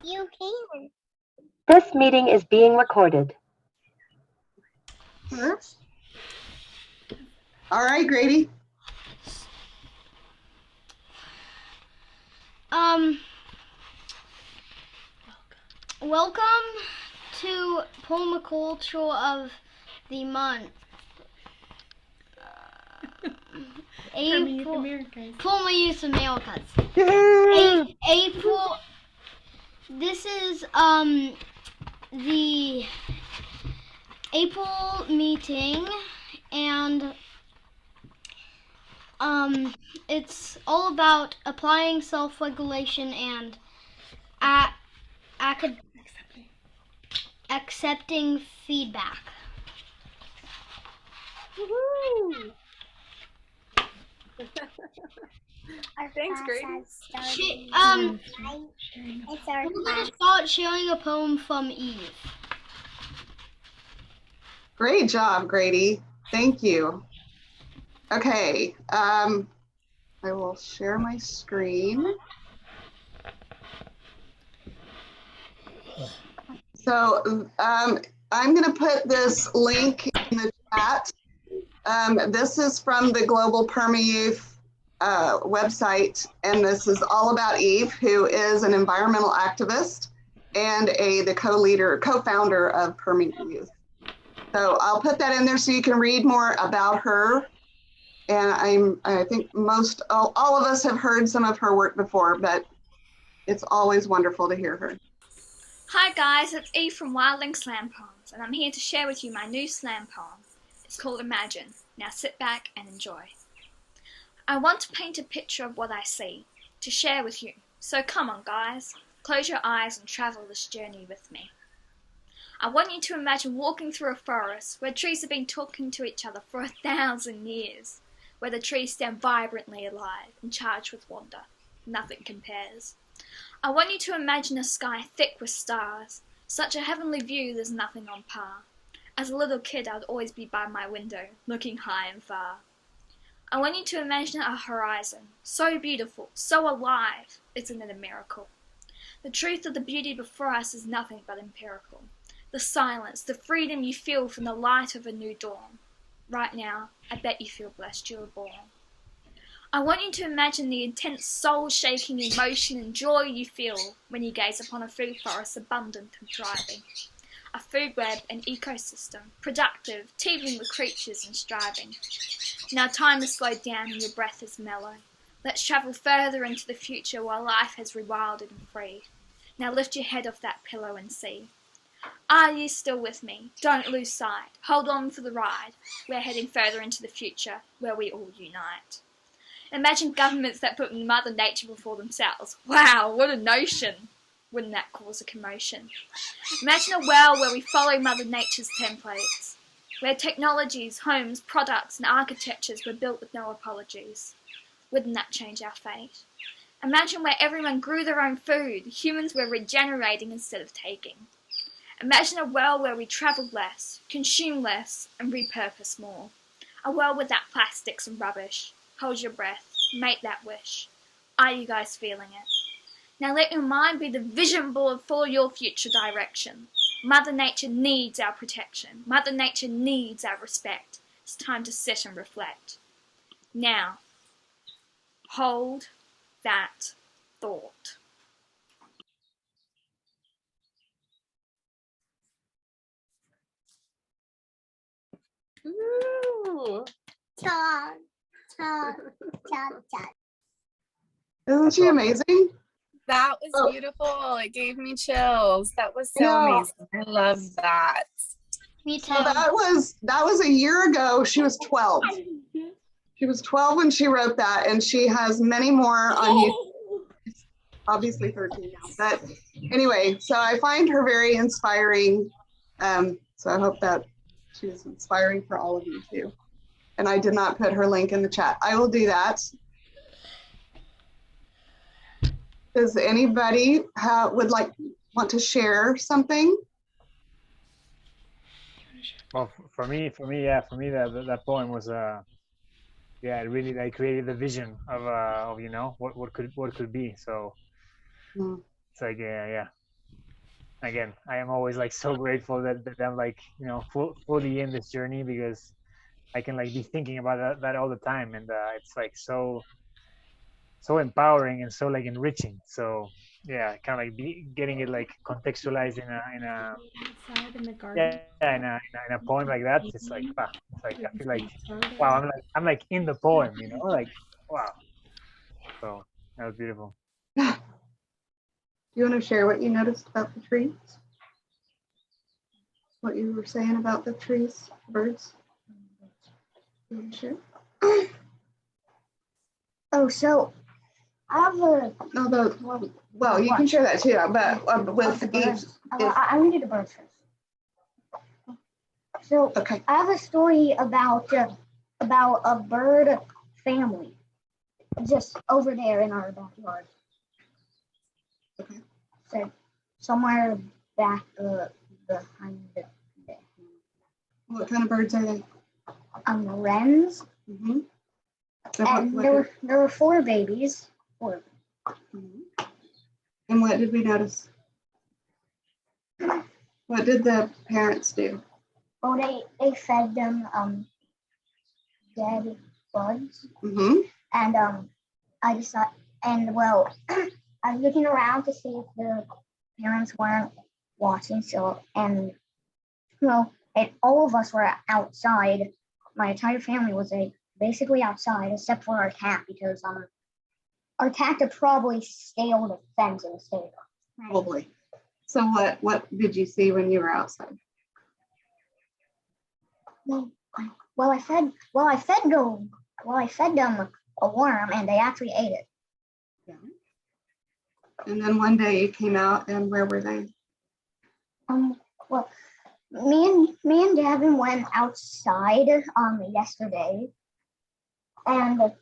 You can. This meeting is being recorded. All right, Grady. Welcome to Permaculture of the month. April. Permayouth Americas. April. This is the April meeting, and it's all about applying self-regulation and accepting feedback. Woohoo! Thanks, Grady. We're gonna start sharing a poem from Eve. Great job, Grady. Thank you. Okay, I will share my screen. So I'm going to put this link in the chat. This is from the Global Permayouth website, and this is all about Eve, who is an environmental activist and the co-founder of Permayouth. So I'll put that in there so you can read more about her. And I think all of us have heard some of her work before, but it's always wonderful to hear her. Hi guys, it's Eve from Wildling Slam Poems, and I'm here to share with you my new slam poem. It's called Imagine. Now sit back and enjoy. I want to paint a picture of what I see, to share with you. So come on guys, close your eyes and travel this journey with me. I want you to imagine walking through a forest where trees have been talking to each other for 1,000 years, where the trees stand vibrantly alive and charged with wonder. Nothing compares. I want you to imagine a sky thick with stars, such a heavenly view there's nothing on par. As a little kid I'd always be by my window, looking high and far. I want you to imagine a horizon, so beautiful, so alive, isn't it a miracle? The truth of the beauty before us is nothing but empirical. The silence, the freedom you feel from the light of a new dawn. Right now, I bet you feel blessed you were born. I want you to imagine the intense soul-shaking emotion and joy you feel when you gaze upon a food forest abundant and thriving. A food web and ecosystem, productive, teeming with creatures and striving. Now time has slowed down and your breath is mellow. Let's travel further into the future while life has rewilded and freed. Now lift your head off that pillow and see. Are you still with me? Don't lose sight. Hold on for the ride. We're heading further into the future where we all unite. Imagine governments that put Mother Nature before themselves. Wow, what a notion! Wouldn't that cause a commotion? Imagine a world where we follow Mother Nature's templates, where technologies, homes, products and architectures were built with no apologies. Wouldn't that change our fate? Imagine where everyone grew their own food, humans were regenerating instead of taking. Imagine a world where we travel less, consume less and repurpose more. A world without plastics and rubbish. Hold your breath, make that wish. Are you guys feeling it? Now let your mind be the vision board for your future direction. Mother Nature needs our protection. Mother Nature needs our respect. It's time to sit and reflect. Now, hold that thought. Ooh. Isn't she amazing? That was beautiful. It gave me chills. That was so amazing. I love that. Me too. So that was a year ago. She was 12. She was 12 when she wrote that, and she has many more on YouTube. Obviously 13 now, but anyway, so I find her very inspiring. So I hope that she's inspiring for all of you too. And I did not put her link in the chat. I will do that. Does anybody want to share something? Well, for me, that poem was yeah, it really like created the vision of what could be. So it's like yeah. again, I am always like so grateful that I'm like, you know, fully in this journey, because I can like be thinking about that all the time, and it's like so empowering and so like enriching. So yeah, kind of like getting it like contextualized in a Outside in the garden. yeah in a poem like that. It's like wow, it's like I feel like wow, I'm like in the poem, you know, like wow. So that was beautiful. You want to share what you noticed about the trees? What you were saying about the trees, birds? You want to share? Oh, so I have a. No, well, you can share that too, but with each. I want to do the birds first. So Okay. I have a story about a bird family just over there in our backyard. Okay. So somewhere back behind the What kind of birds are they? wrens. Mm-hmm. And there were 4 babies. 4. Mhm. And what did we notice? What did the parents do? Well, they fed them dead bugs, Mm-hmm. and I decided, and well, I was looking around to see if the parents weren't watching. So, and well, and all of us were outside. My entire family was basically outside, except for our cat, because our cat could probably scale the fence and stay there. Probably. So what did you see when you were outside? Well, I fed them a worm, and they actually ate it. Yeah. And then one day you came out, and where were they? Well, me and Gavin went outside yesterday, and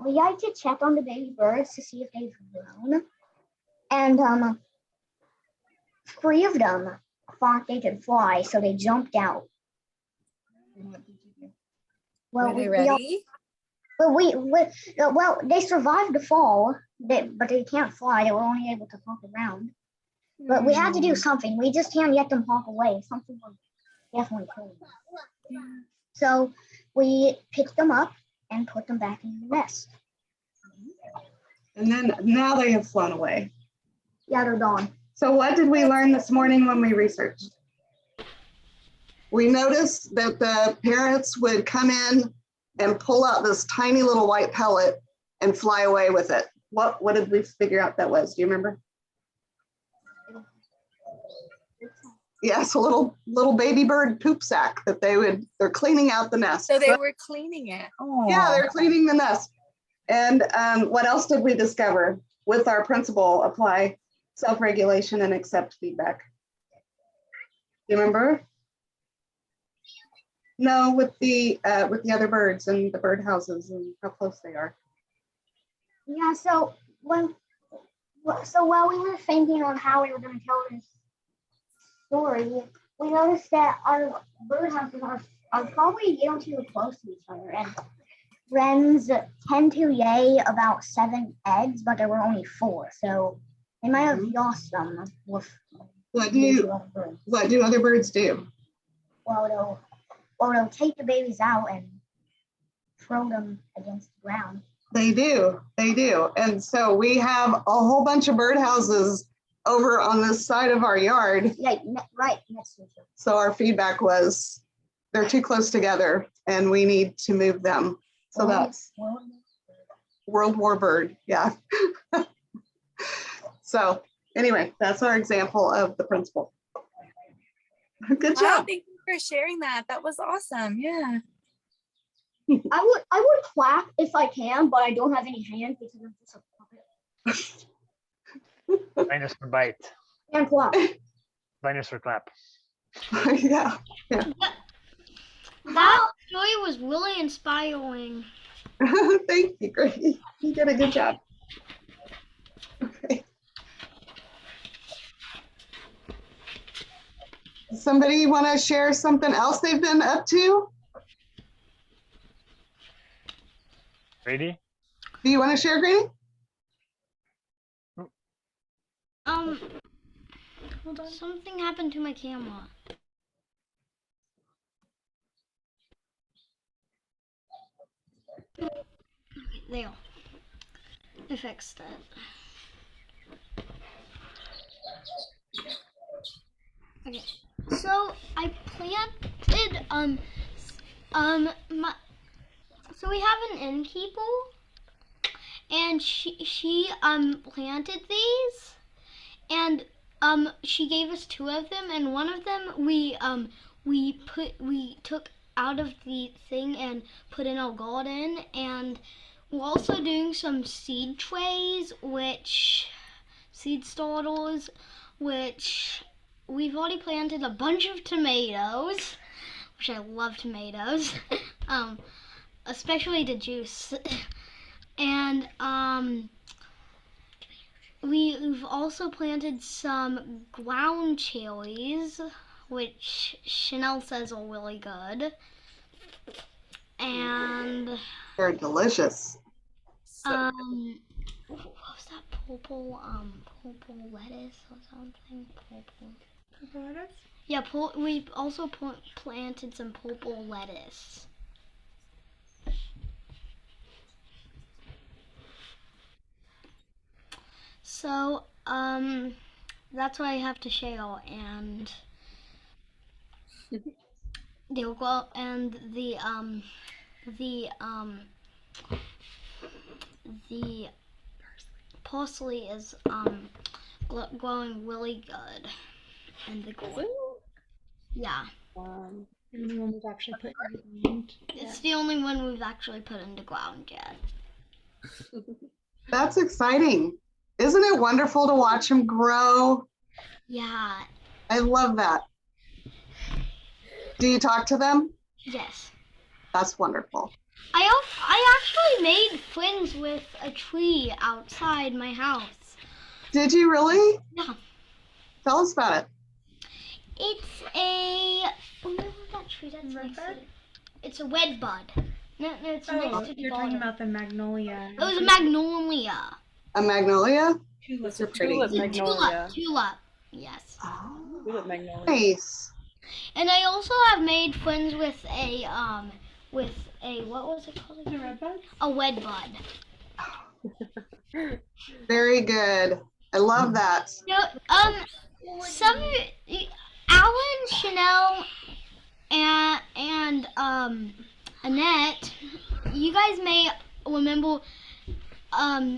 we like to check on the baby birds to see if they've grown, and 3 of them thought they could fly, so they jumped out. And what did you do? Well, Were they ready? well, they survived the fall, but they can't fly. They were only able to hop around. But we had to do something. We just can't let them hop away. Something would definitely kill them. So we picked them up and put them back in the nest. And then now they have flown away. Yeah, they're gone. So what did we learn this morning when we researched? We noticed that the parents would come in and pull out this tiny little white pellet and fly away with it. What did we figure out that was? Do you remember? Yes, a little baby bird poop sack that they're cleaning out the nest. So they were cleaning it. Oh. Yeah, they're cleaning the nest. And what else did we discover with our principle? Apply self-regulation and accept feedback. Do you remember? No, with the other birds and the bird houses and how close they are. Yeah. So while we were thinking on how we were going to tell this story, we noticed that our birdhouses are probably too close to each other, and wrens tend to lay about 7 eggs, but there were only 4, so they might have lost them with. What do other birds do? Well, they'll take the babies out and throw them against the ground. They do. And so we have a whole bunch of birdhouses over on this side of our yard. Yeah, right next to each other. So our feedback was they're too close together and we need to move them. So that's World War bird. Yeah. So anyway, that's our example of the principle. Good Wow, job. thank you for sharing that. That was awesome. Yeah. I would clap if I can, but I don't have any hands because I'm just a puppet. Minus for bite. And clap. Minus for clap. Yeah. That story was really inspiring. Thank you, Grady. You did a good job. Okay. Somebody want to share something else they've been up to? Ready? Do you want to share, Grady? Hold on. Something happened to my camera. Okay, there. I fixed it. Okay. So I planted so we have an innkeeper, and she planted these, and she gave us 2 of them, and one of them we took out of the thing and put in our garden, and we're also doing some seed trays, seed starters, which we've already planted a bunch of tomatoes, which I love tomatoes, especially the juice, and we've also planted some ground cherries, which Chanel says are really good. And They're delicious. what was that, purple lettuce or something? Purple lettuce? Yeah, we also planted some purple lettuce. So, that's what I have to share, and they'll go, and the parsley is growing really good in the ground. Yeah. And the one we've actually put in the ground. It's the only one we've actually put in the ground yet. That's exciting. Isn't it wonderful to watch them grow? Yeah. I love that. Do you talk to them? Yes. That's wonderful. I actually made friends with a tree outside my house. Did you really? Yeah. Tell us about it. It's a that tree that's Red next to bud? it. It's a red bud. No, it's next to the You're talking garden. about the magnolia. It was a magnolia. A magnolia? Tulips are pretty. It's a Magnolia. tulip. Yes. Oh, Tulip magnolia. nice. And I also have made friends with a what was it called The again? red bud? A red bud. Very good. I love that. No, some Alan, Chanel, and Annette, you guys may remember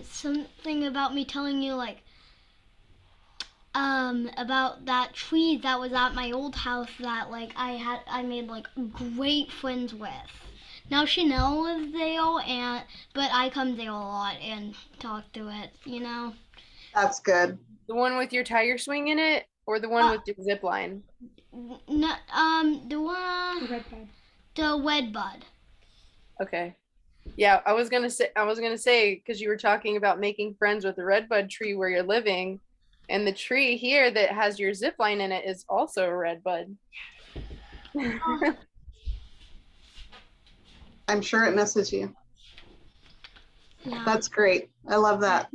something about me telling you, like, about that tree that was at my old house that, like, I made, like, great friends with. Now Chanel lives there, but I come there a lot and talk to it, you know. That's good. The one with your tire swing in it, or the one with your zip line? No, the one, The red bud. the red bud. Okay. Yeah, I was gonna say, because you were talking about making friends with the redbud tree where you're living, and the tree here that has your zip line in it is also a redbud. I'm sure it misses you. Yeah. That's great. I love that.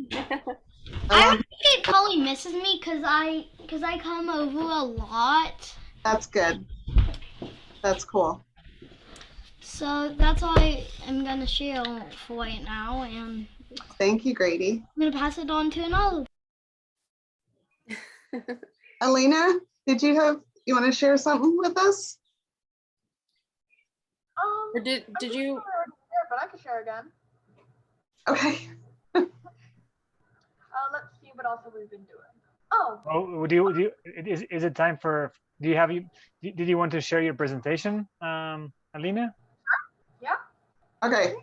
I don't think it probably misses me because I come over a lot. That's good. That's cool. So that's all I'm gonna share for right now, and Thank you, Grady. I'm gonna pass it on to another. Alina, you want to share something with us? Or did you? But I can share again. Okay. Let's see what else have we been doing. Oh. Oh, is it time for? Did you want to share your presentation, Alina? Yeah. Okay.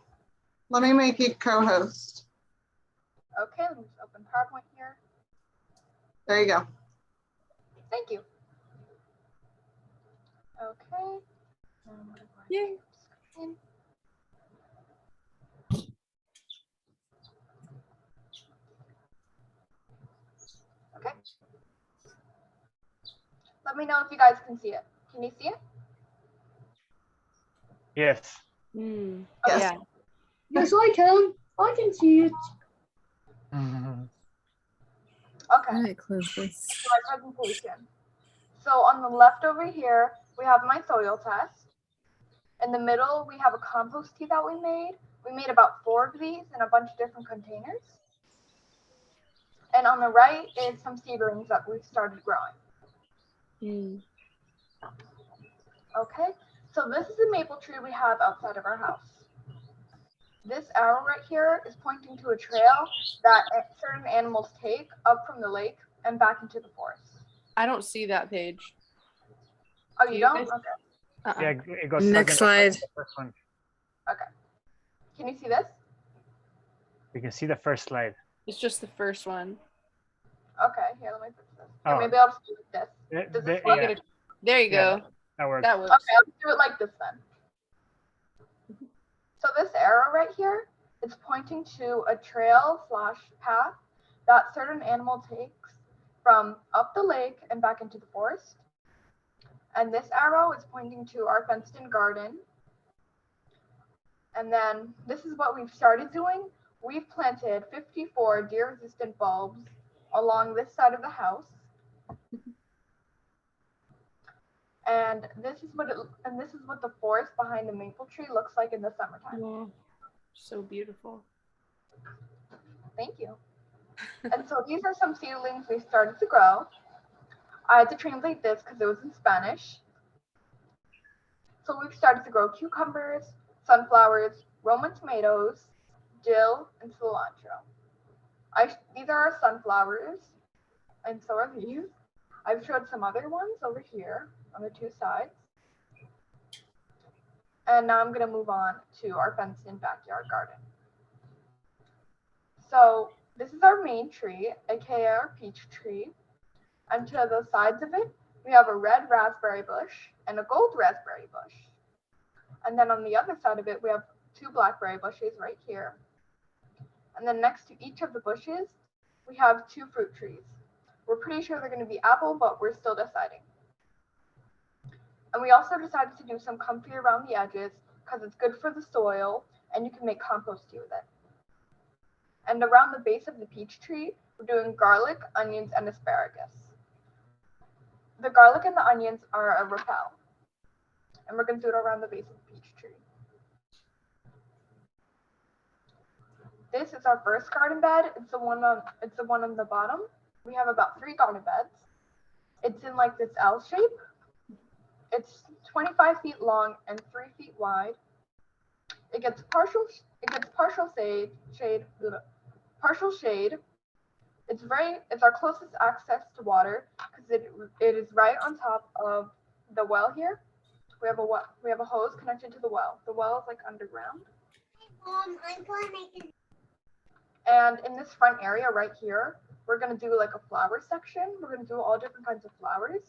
Let me make you co-host. Okay. Let me just open PowerPoint here. There you go. Thank you. Okay. Yay. Okay. Let me know if you guys can see it. Can you see it? Yes. Mm, Yes. yeah. Yes, I can. I can see it. Okay. Okay, All right, close this. so my presentation. So on the left over here, we have my soil test. In the middle, we have a compost tea that we made. We made about 4 of these in a bunch of different containers. And on the right is some seedlings that we've started growing. Mm. Okay, so this is a maple tree we have outside of our house. This arrow right here is pointing to a trail that certain animals take up from the lake and back into the forest. I don't see that page. Oh, Do you you don't? guys? Okay. Yeah, it goes Next second, slide. the first one. Okay. Can you see this? You can see the first slide. It's just the first one. Okay, here, let me fix this. Here, Oh. maybe I'll just do it like this. Th- Does th- this work? yeah, There you Yeah. go. that works. That works. Okay, I'll do it like this then. So this arrow right here is pointing to a trail/path that certain animal takes from up the lake and back into the forest. And this arrow is pointing to our fenced-in garden. And then this is what we've started doing. We've planted 54 deer-resistant bulbs along this side of the house. And this is what the forest behind the maple tree looks like in the summertime. Wow. So beautiful. Thank you. And so these are some seedlings we started to grow. I had to translate this because it was in Spanish. So we've started to grow cucumbers, sunflowers, Roman tomatoes, dill, and cilantro. These are our sunflowers, and so are these. I've showed some other ones over here on the 2 sides. And now I'm going to move on to our fenced-in backyard garden. So this is our main tree, aka our peach tree. And to the sides of it, we have a red raspberry bush and a gold raspberry bush. And then on the other side of it, we have 2 blackberry bushes right here. And then next to each of the bushes, we have 2 fruit trees. We're pretty sure they're going to be apple, but we're still deciding. And we also decided to do some comfy around the edges because it's good for the soil and you can make compost tea with it. And around the base of the peach tree, we're doing garlic, onions, and asparagus. The garlic and the onions are a rappel. And we're going to do it around the base of the peach tree. This is our first garden bed. It's the one on the bottom. We have about 3 garden beds. It's in like this L shape. It's 25 feet long and 3 feet wide. It gets partial shade. It's our closest access to water because it is right on top of the well here. We have a hose connected to the well. The well is like underground. I'm going to make And in this front area right here, we're going to do like a flower section. We're going to do all different kinds of flowers.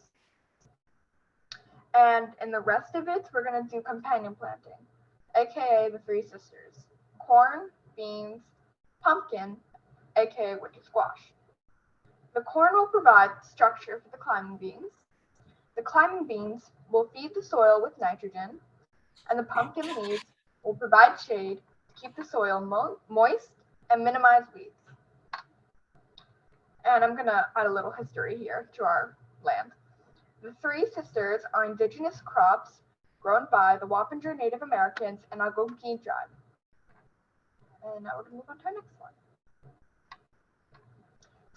And in the rest of it, we're going to do companion planting, aka the 3 sisters: corn, beans, pumpkin, aka winter squash. The corn will provide structure for the climbing beans. The climbing beans will feed the soil with nitrogen, and the pumpkin leaves will provide shade to keep the soil moist and minimize weeds. And I'm going to add a little history here to our land. The 3 sisters are indigenous crops grown by the Wappinger Native Americans and Algonquin tribe. And now we're going to move on to our next one.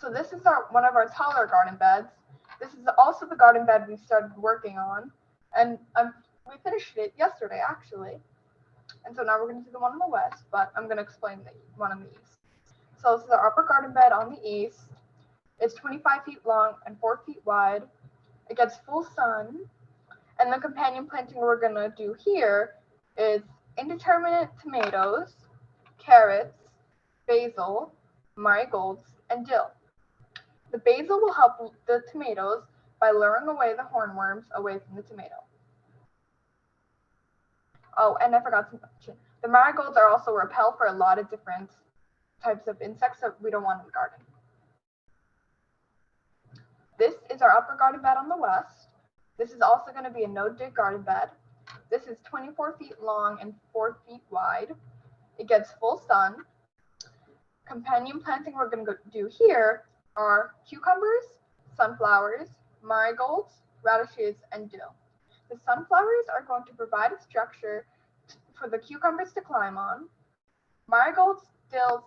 So this is one of our taller garden beds. This is also the garden bed we started working on. And we finished it yesterday, actually. And so now we're going to do the one on the west, but I'm going to explain the one on the east. So this is our upper garden bed on the east. It's 25 feet long and 4 feet wide. It gets full sun. And the companion planting we're going to do here is indeterminate tomatoes, carrots, basil, marigolds, and dill. The basil will help the tomatoes by luring away the hornworms away from the tomato. Oh, and I forgot to mention, the marigolds are also a repel for a lot of different types of insects that we don't want in the garden. This is our upper garden bed on the west. This is also going to be a no-dig garden bed. This is 24 feet long and 4 feet wide. It gets full sun. Companion planting we're going to do here are cucumbers, sunflowers, marigolds, radishes, and dill. The sunflowers are going to provide a structure for the cucumbers to climb on. Marigolds, dills,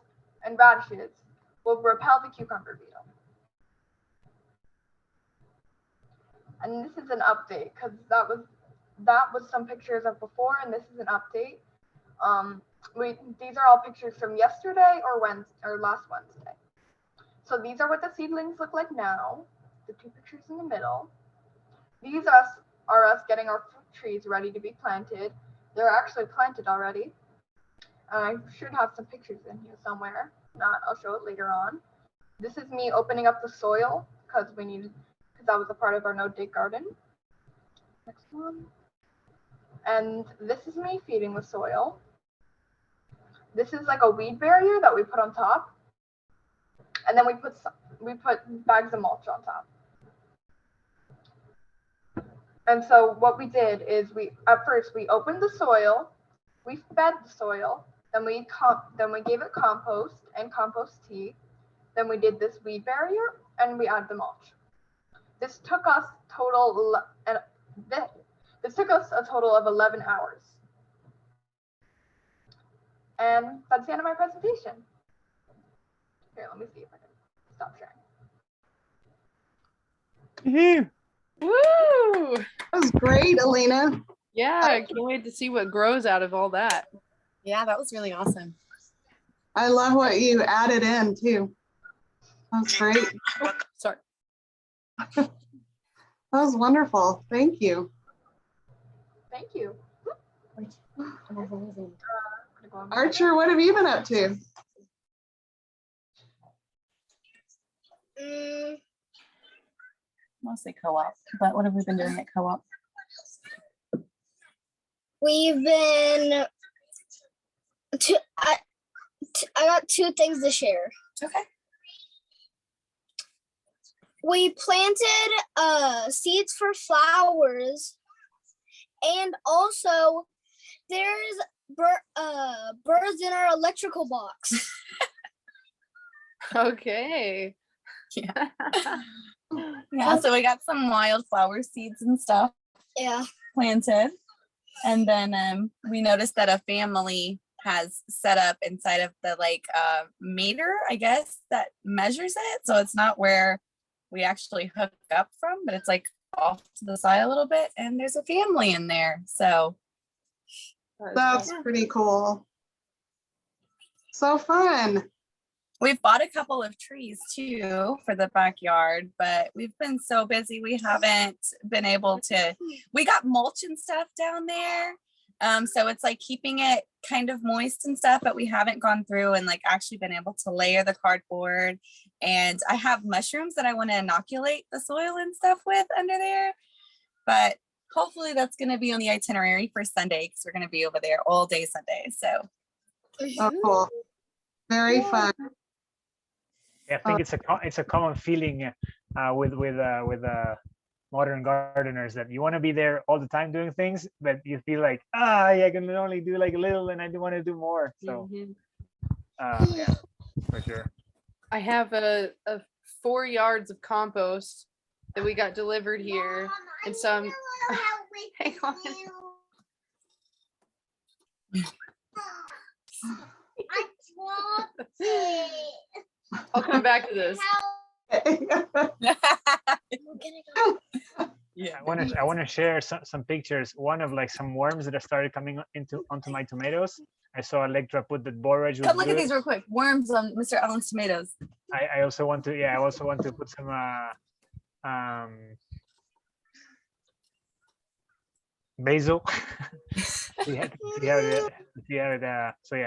and radishes will repel the cucumber beetle. And this is an update because that was some pictures of before, and this is an update. These are all pictures from yesterday or last Wednesday. So these are what the seedlings look like now. The two pictures in the middle. These are us getting our fruit trees ready to be planted. They're actually planted already. I should have some pictures in here somewhere. If not, I'll show it later on. This is me opening up the soil because that was a part of our no-dig garden. Next one. And this is me feeding the soil. This is like a weed barrier that we put on top. And then we put bags of mulch on top. And so what we did is at first we opened the soil, we fed the soil, then we gave it compost and compost tea. Then we did this weed barrier and we added the mulch. This took us a total of 11 hours. And that's the end of my presentation. Here, let me see if I can stop sharing. Woo! That was great, Alina. Yeah, I can't wait to see what grows out of all that. Yeah, that was really awesome. I love what you added in too. That's great. Sorry. That was wonderful. Thank you. Thank you. Archer, what have you been up to? Mostly co-op, but what have we been doing at co-op? We've been. I got two things to share. Okay. We planted seeds for flowers, and also there's birds in our electrical box. Okay. Yeah. Yeah, so we got some wildflower seeds and stuff Yeah. planted. And then we noticed that a family has set up inside of the meter, I guess, that measures it. So it's not where we actually hook up from, but it's like off to the side a little bit. And there's a family in there. So That's pretty cool. So fun. we've bought a couple of trees too for the backyard, but we've been so busy we haven't been able to. We got mulch and stuff down there. So it's like keeping it kind of moist and stuff, but we haven't gone through and actually been able to layer the cardboard. And I have mushrooms that I want to inoculate the soil and stuff with under there. But hopefully that's going to be on the itinerary for Sunday because we're going to be over there all day Sunday. So Oh, cool. Very fun. Yeah, I think it's a common feeling with modern gardeners that you want to be there all the time doing things, but you feel like I can only do a little, and I do want to do more. So yeah, for sure. I have a 4 yards of compost that we got delivered here, and some. Hang on. I'll come back to this. yeah, I want to share some pictures. One of some worms that have started coming onto my tomatoes. I saw Electra put that borage. Come look at these real quick. Worms on Mr. Allen's tomatoes. I also want to put some basil. So yeah,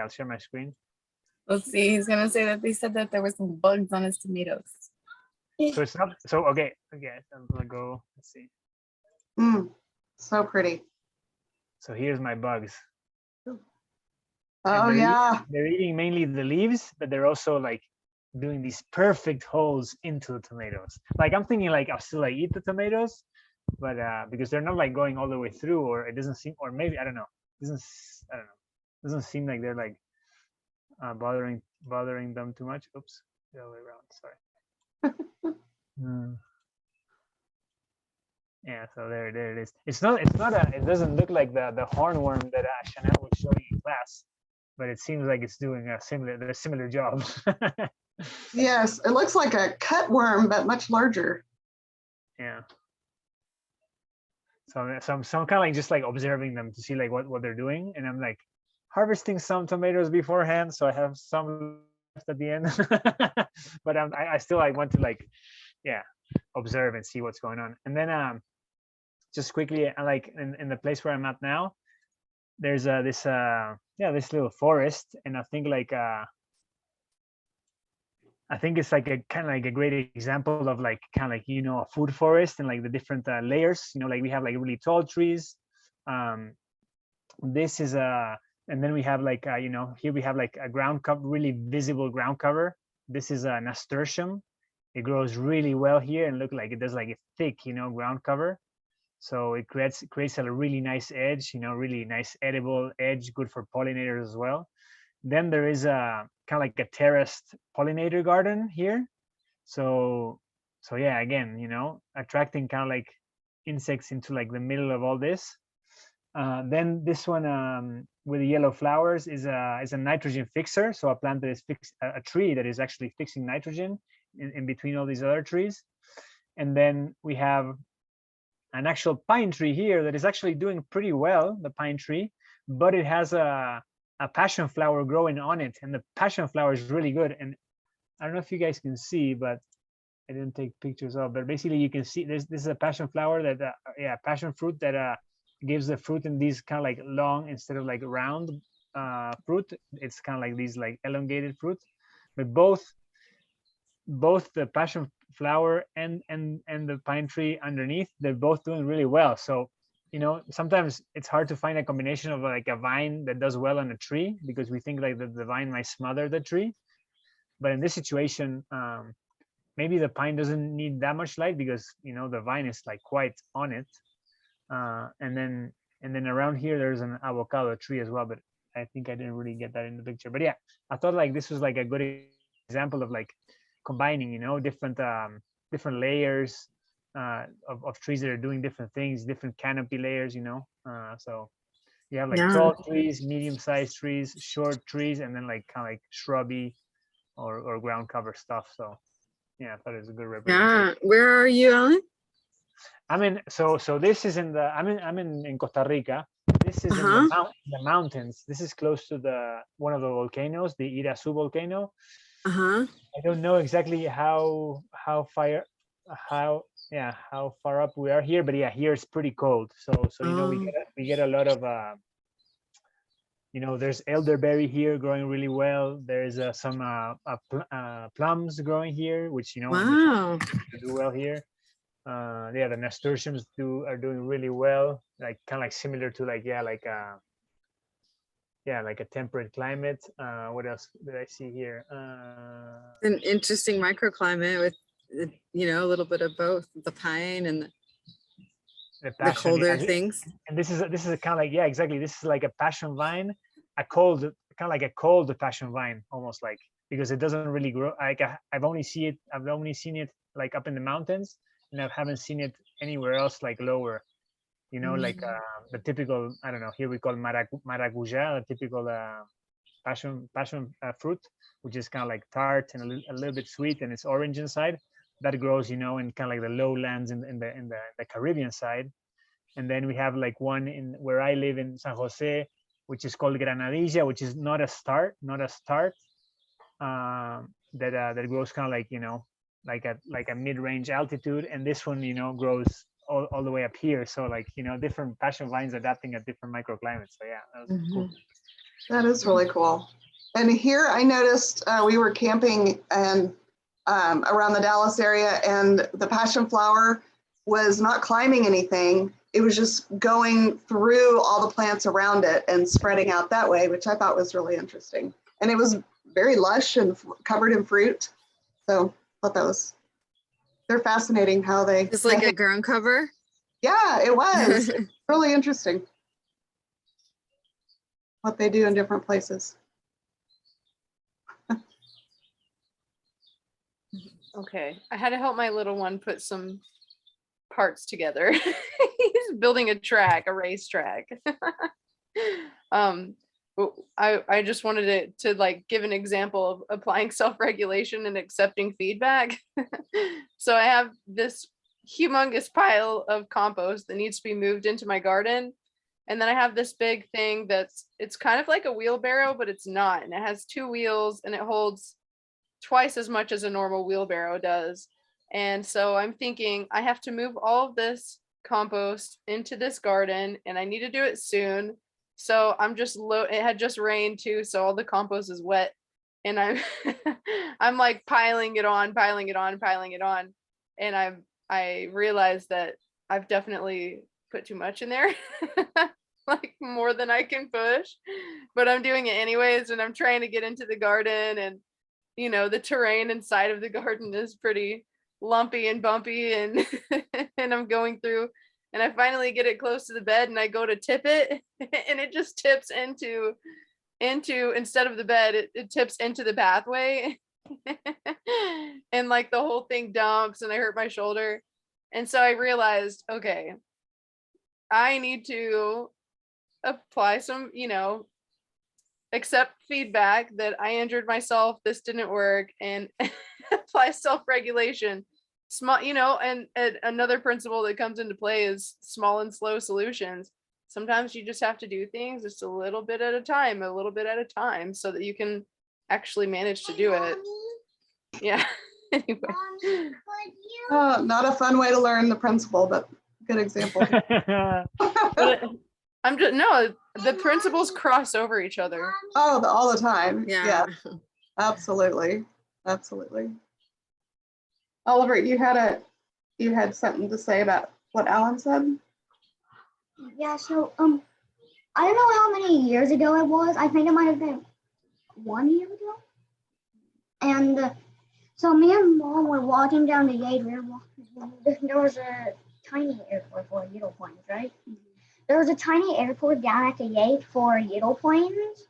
I'll share my screen. Let's see. He's gonna say that they said that there were some bugs on his tomatoes. So it's not okay. I'm gonna go. Let's see. So pretty. So here's my bugs. Oh yeah. They're eating mainly the leaves, but they're also doing these perfect holes into the tomatoes. I'm thinking I'll still eat the tomatoes, but because they're not going all the way through, or it doesn't seem, or maybe I don't know. Doesn't seem like they're bothering them too much. Oops, the other way around. Sorry. Yeah, so there it is. It doesn't look like the hornworm that Chanel was showing in class, but it seems like it's doing a similar job. Yes, it looks like a cutworm, but much larger. Yeah. So I'm kind of like just like observing them to see like what they're doing, and I'm like harvesting some tomatoes beforehand, so I have some left at the end. But I still like want to like, yeah, observe and see what's going on. And then just quickly, I like in the place where I'm at now, there's this little forest, and I think like I think it's like a kind of like a great example of like kind of like, you know, a food forest and like the different layers, you know, like we have like really tall trees. This is and then we have like, you know, here we have like a ground cover, really visible ground cover. This is a nasturtium. It grows really well here and look like it does like a thick, you know, ground cover. So it creates a really nice edge, you know, really nice edible edge, good for pollinators as well. Then there is a kind of like a terraced pollinator garden here. So yeah, again, you know, attracting kind of like insects into like the middle of all this. Then this one with the yellow flowers is a nitrogen fixer. So a plant that is a tree that is actually fixing nitrogen in between all these other trees. And then we have an actual pine tree here that is actually doing pretty well, the pine tree, but it has a passion flower growing on it, and the passion flower is really good. And I don't know if you guys can see, but I didn't take pictures of, but basically you can see this is a passion flower that passion fruit that gives the fruit in these kind of like long instead of like round fruit. It's kind of like these like elongated fruit. But both the passion flower and the pine tree underneath, they're both doing really well. So, you know, sometimes it's hard to find a combination of like a vine that does well on a tree, because we think like the vine might smother the tree. But in this situation, maybe the pine doesn't need that much light because, you know, the vine is like quite on it. And then around here, there's an avocado tree as well, but I think I didn't really get that in the picture. But yeah, I thought like this was like a good example of like combining, you know, different layers of trees that are doing different things, different canopy layers, you know. So you have like tall trees, medium-sized trees, short trees, and then like kind of like shrubby or ground cover stuff. So yeah, I thought it was a good representation. Yeah. Where are you, Alan? I mean, so this is in the I'm in Costa Rica. This is in the mountains. This is close to one of the volcanoes, the Irasu volcano. I don't know exactly how far up we are here, but yeah, here it's pretty cold. So you know, we get a lot of you know, there's elderberry here growing really well. There's some plums growing here, which, you know, do well here. Yeah, the nasturtiums are doing really well, like kind of like similar to like like a temperate climate. What else did I see here? An interesting microclimate with, you know, a little bit of both the pine and the colder things. And this is kind of like, yeah, exactly. This is like a passion vine, kind of like a cold passion vine, almost like, because it doesn't really grow. Like I've only seen it like up in the mountains, and I haven't seen it anywhere else like lower. You know, like the typical, I don't know, here we call maracuja, the typical passion fruit, which is kind of like tart and a little bit sweet, and it's orange inside. That grows, you know, in kind of like the lowlands in the Caribbean side. And then we have like one in where I live in San Jose, which is called granadilla, which is not a tart, that grows kind of like, you know, like a mid-range altitude. And this one, you know, grows all the way up here. So like, you know, different passion vines adapting at different microclimates. So yeah, that was cool. That is really cool. And here I noticed we were camping and around the Dallas area, and the passion flower was not climbing anything. It was just going through all the plants around it and spreading out that way, which I thought was really interesting. And it was very lush and covered in fruit. So I thought they're fascinating how they. It's like a ground cover. Yeah, it was really interesting what they do in different places. Okay, I had to help my little one put some parts together. He's building a racetrack. I just wanted to like give an example of applying self-regulation and accepting feedback. So I have this humongous pile of compost that needs to be moved into my garden. And then I have this big thing it's kind of like a wheelbarrow, but it's not. And it has 2 wheels and it holds twice as much as a normal wheelbarrow does. And so I'm thinking I have to move all of this compost into this garden and I need to do it soon. So I'm just it had just rained too, so all the compost is wet and I'm I'm like piling it on. And I realized that I've definitely put too much in there. Like more than I can push. But I'm doing it anyways and I'm trying to get into the garden, and you know, the terrain inside of the garden is pretty lumpy and bumpy, and and I'm going through and I finally get it close to the bed and I go to tip it and it just tips into instead of the bed, it tips into the pathway. And like the whole thing dumps and I hurt my shoulder. And so I realized, okay, I need to apply some, you know, accept feedback that I injured myself, this didn't work, and apply self-regulation. Small, you know, and another principle that comes into play is small and slow solutions. Sometimes you just have to do things just a little bit at a time, so that you can actually manage to do it. Yeah. Anyway. Oh, not a fun way to learn the principle, but good example. But I'm just the principles cross over each other. Oh, all the time. Yeah. Absolutely. Oliver, you had something to say about what Alan said? Yeah, so I don't know how many years ago it was. I think it might have been 1 year ago. And so me and Mom were walking down the Yade River. There was a tiny airport for Yidle planes, right? There was a tiny airport down at the Yade for Yidle planes,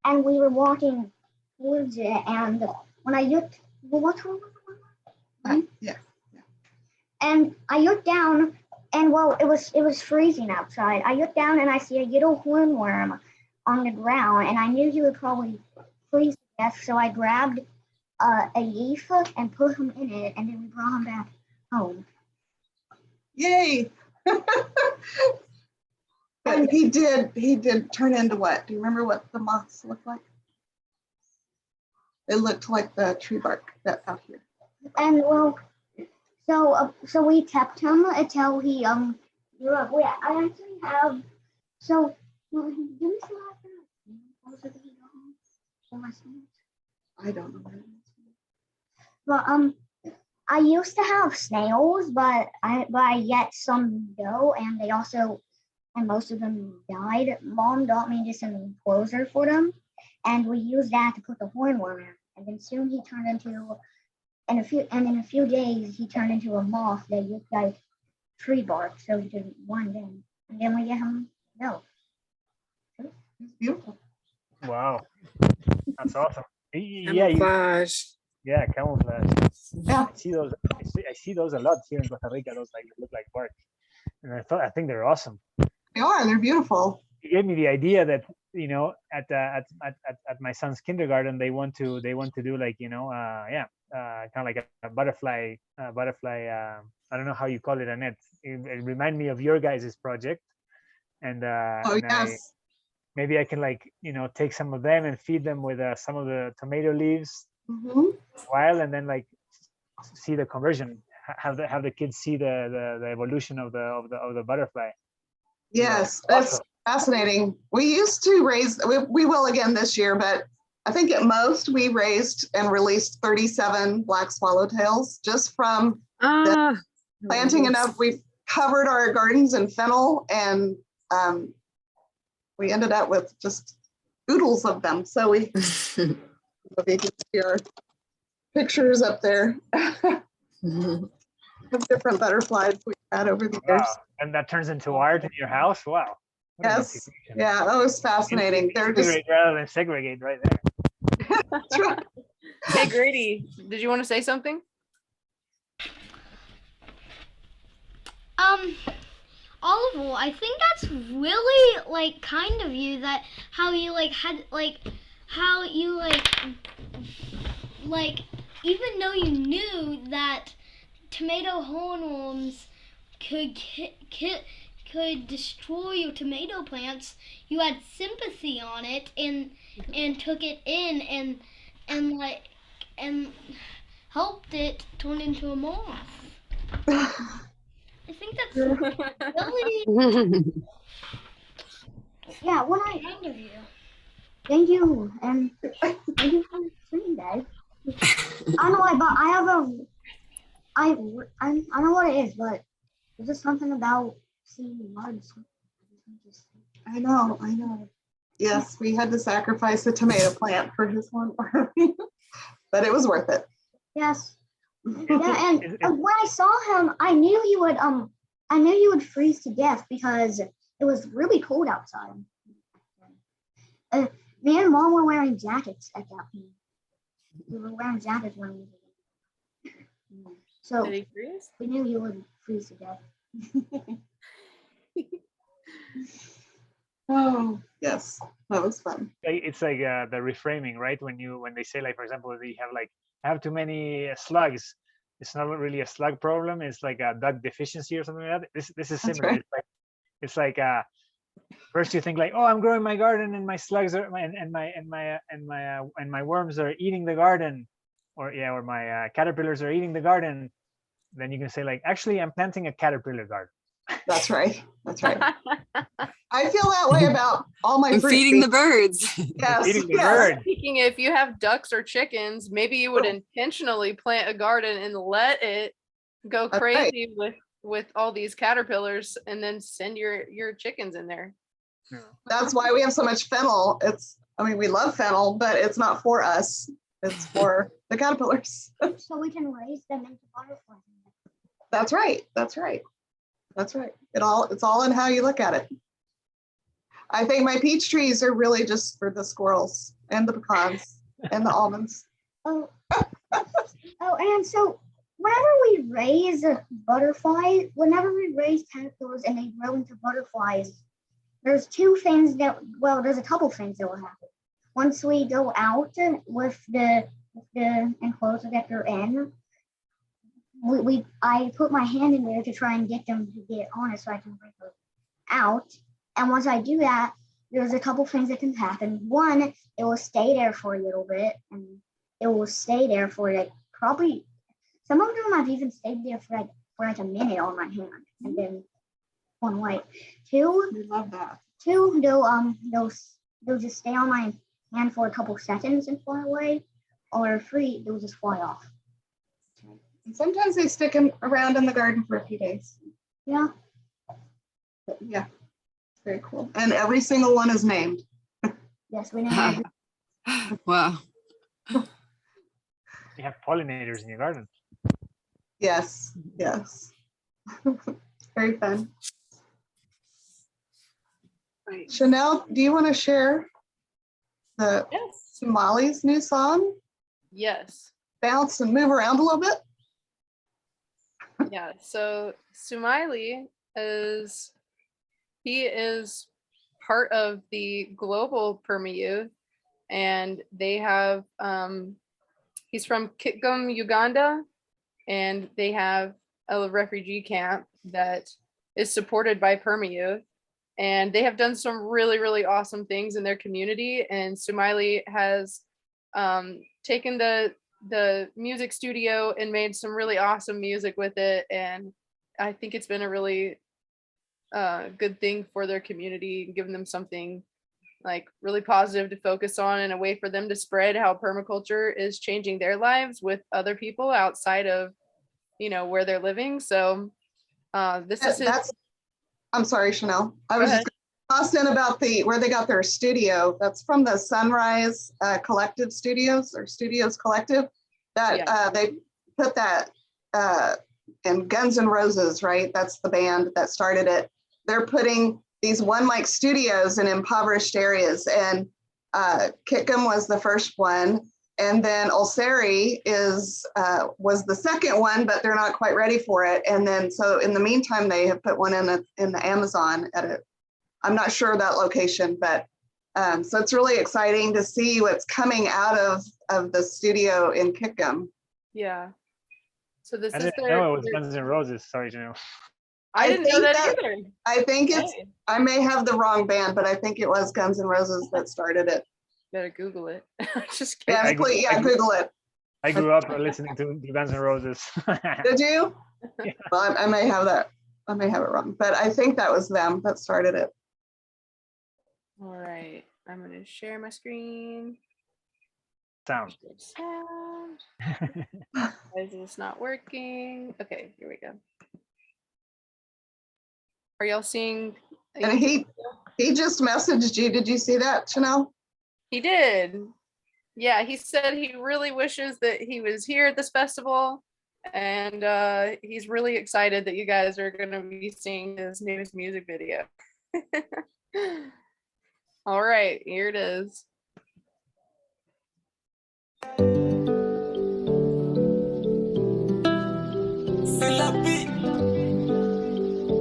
and we were walking towards it. And when I looked, what time was it? Yeah. And I looked down, and well, it was freezing outside. I looked down and I see a little hornworm on the ground, and I knew he would probably freeze to death. So I grabbed a leaf and put him in it, and then we brought him back home. Yay! But he did turn into what? Do you remember what the moths looked like? It looked like the tree bark that's out here. And well, so we kept him until he grew up. I actually have give me some I don't know. Well, I used to have snails, but I let some go, and most of them died. Mom got me just an enclosure for them, and we used that to put the hornworm in. And then soon he turned into, in a few days he turned into a moth that looked like tree bark, so he could blend in. And then we get him milk. It's beautiful. Wow, that's awesome. Camouflage. Yeah, camouflage. Yeah. I see those a lot here in Costa Rica. Those look like bark, and I think they're awesome. They're beautiful. It gave me the idea that, you know, at my son's kindergarten they want to do like, you know, kind of like a butterfly. I don't know how you call it, Annette. It remind me of your guys' project, and yes. Maybe I can, like, you know, take some of them and feed them with some of the tomato leaves while, and then like see the conversion, have the kids see the evolution of the butterfly. Yes, that's fascinating. We used to raise, we will again this year, but I think at most we raised and released 37 black swallowtails just from planting enough. We covered our gardens in fennel, and we ended up with just oodles of them. So we can see our pictures up there of different butterflies we had over the years. Wow. And that turns into art in your house? Wow. Yes. Yeah, that was fascinating. They're just rather than segregate right there. That's right. Hey, Grady, did you want to say something? Oliver, I think that's really like kind of you, that how you like had how you like even though you knew that tomato hornworms could destroy your tomato plants, you had sympathy on it and took it in and helped it turn into a moth. I think that's really Yeah, when kind of you. thank you, and thank you for saying that. I don't know why, but I don't know what it is, but there's just something about seeing mud. I know. Yes, we had to sacrifice a tomato plant for his one army, but it was worth it. Yes. Yeah, and when I saw him, I knew he would freeze to death because it was really cold outside. Me and Mom were wearing jackets at that point. We were wearing jackets when we did it. So Did he freeze? we knew he would freeze to death. Oh, yes, that was fun. It's like the reframing, right? When they say, like, for example, they have too many slugs. It's not really a slug problem. It's like a duck deficiency or something like that. This is similar. Right. It's like first you think like, oh, I'm growing my garden and my slugs are and my worms are eating the garden, or my caterpillars are eating the garden. Then you can say like, actually, I'm planting a caterpillar garden. That's right. I feel that way about all my I'm fruit feeding the trees. birds. Yes, Feeding the yes. bird. Speaking, if you have ducks or chickens, maybe you would intentionally plant a garden and let it go That's right. crazy with all these caterpillars, and then send your chickens in there. That's why we have so much fennel. We love fennel, but it's not for us. It's for the caterpillars. So we can raise them into butterflies. That's right. It's all in how you look at it. I think my peach trees are really just for the squirrels and the pecans and the almonds. Oh, and so whenever we raise butterflies, whenever we raise caterpillars and they grow into butterflies, there's a couple things that will happen. Once we go out with the enclosure that they're in, I put my hand in there to try and get them to get on it so I can bring them out. And once I do that, there's a couple things that can happen. One, it will stay there for a little bit, and it will stay there for like probably, some of them have even stayed there for like a minute on my hand, and then one away. Two, We love that. they'll just stay on my hand for a couple seconds and fly away, or three, they'll just fly off. And sometimes they stick around in the garden for a few days. Yeah. But yeah, it's very cool. And every single one is named. Yes, we know. Wow. You have pollinators in your garden. Yes. Very fun. Right. Chanel, do you want to share Yes. Molly's new song? Yes. Bounce and move around a little bit. Yeah. So Sumaili is part of the global Permayouth, and they have he's from Kitgum, Uganda, and they have a refugee camp that is supported by Permayouth, and they have done some really, really awesome things in their community. And Sumaili has taken the music studio and made some really awesome music with it, and I think it's been a really good thing for their community, giving them something like really positive to focus on, and a way for them to spread how permaculture is changing their lives with other people outside of where they're living. So this is I'm sorry, Chanel. I was just tossed in about where they got their studio. That's from the Sunrise Collective Studios, or Studios Collective, that they put that in Guns N' Roses, right? That's the band that started it. They're putting these one mic studios in impoverished areas, and Kitgum was the first one. And then OLCERI was the second one, but they're not quite ready for it. And then, so in the meantime, they have put one in the Amazon I'm not sure that location, but so it's really exciting to see what's coming out of the studio in Kickham. Yeah. So this I is didn't know it was Guns N' Roses. Sorry, Janelle. I didn't know that either. I think I may have the wrong band, but I think it was Guns N' Roses that started it. Better Google it. Just kidding. Yes, please, Google it. I grew up listening to Guns N' Roses. Did you? Yeah. Well, I may have that. I may have it wrong, but I think that was them that started it. All right, I'm gonna share my screen. Sound. Why is this not working? Okay, here we go. Are y'all seeing? And he just messaged you. Did you see that, Chanel? He did. Yeah, he said he really wishes that he was here at this festival, and he's really excited that you guys are going to be seeing his newest music video. All right, here it is.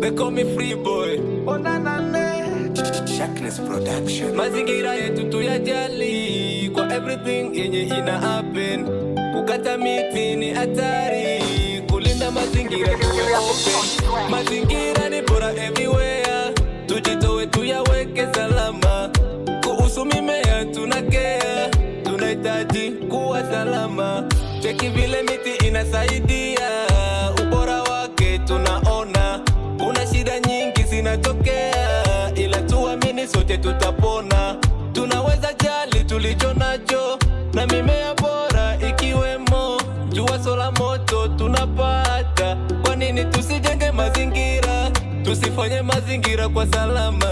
They call me free boy. Shackness production. Mazingira yetu tuyajali kwa everything yenye ina happen. Kukata miti ni hatari, kulinda mazingira tuwe open. Mazingira ni bora everywhere, tujitoe tuyaweke salama. Kuhusu mimea tunakea, tunahitaji kuwa salama. Cheki vile miti inasaidia, ubora wake tunaona. Kuna shida nyingi zinatokea, ila tuamini sote tutapona. Tunaweza jali tulicho nacho, na mimea bora ikiwemo. Jua sola moto tunapata, kwa nini tusijenge mazingira? Tusifanye mazingira kwa salama.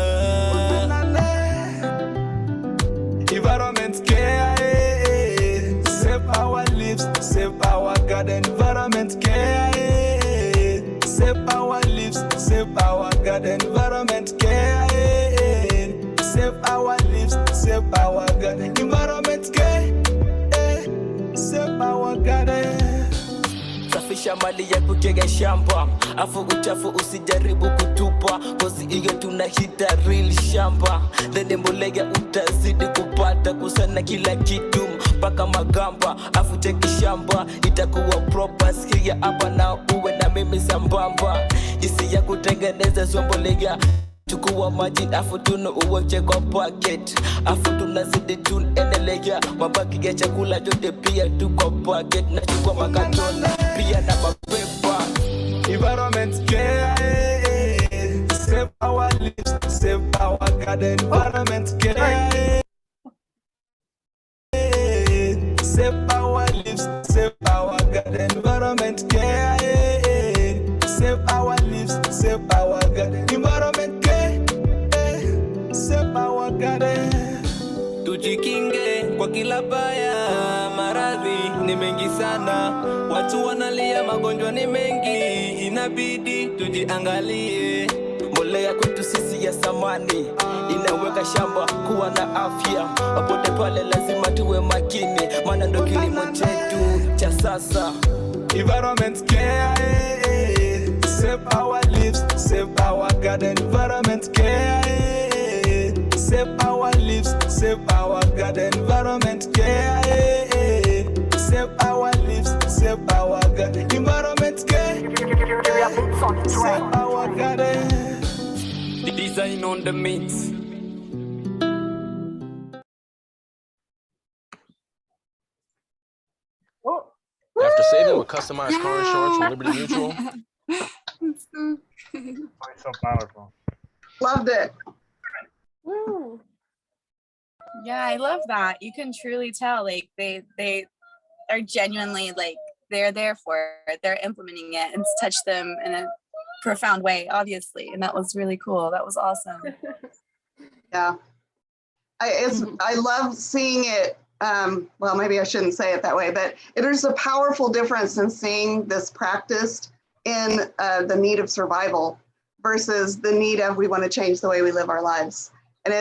Environment care, save our lives, save our garden. Environment care, save our lives, save our garden. Environment care, save our lives, save our garden. Environment care, save our garden. Safisha mali ya kutega shamba, afu uchafu usijaribu kutupa, kozi iyo tunahita real shamba. Then mbolea utazidi kupata, kusana kila kitu mpaka magamba, afu cheki shamba itakuwa proper. Sikia hapa na uwe na mimi sambamba, jinsi ya kutengeneza mbolea. Chukua maji afu tunu uweche kwa packet, afu tunazidi tunaendelea. Mabaki ya chakula yote pia tu kwa packet, na chukua makatoni pia na mapepa. Environment care, save our lives, save our garden. Environment care, save our lives, save our garden. Environment care, save our lives, save our garden. Environment care, save our garden. Tujikinge kwa kila baya, maradhi ni mengi sana. Watu wanalia, magonjwa ni mengi, inabidi tujiangalie. Mbolea kwetu sisi ya samani, inaweka shamba kuwa na afya. Popote pale lazima tuwe makini, maana ndo kilimo chetu cha sasa. Environment care, save our lives, save our garden. Environment care, save our lives, save our garden. Environment care, save our lives, save our garden. Environment care, save our garden. The design on the mix. After saving with customized car insurance from Liberty Mutual. It's so powerful. Loved it. Woo. Yeah, I love that. You can truly tell, like they are genuinely like they're there for it. They're implementing it, and it's touched them in a profound way, obviously. And that was really cool. That was awesome. Yeah, I love seeing it. Well, maybe I shouldn't say it that way, but there's a powerful difference in seeing this practiced in the need of survival versus the need of we want to change the way we live our lives. And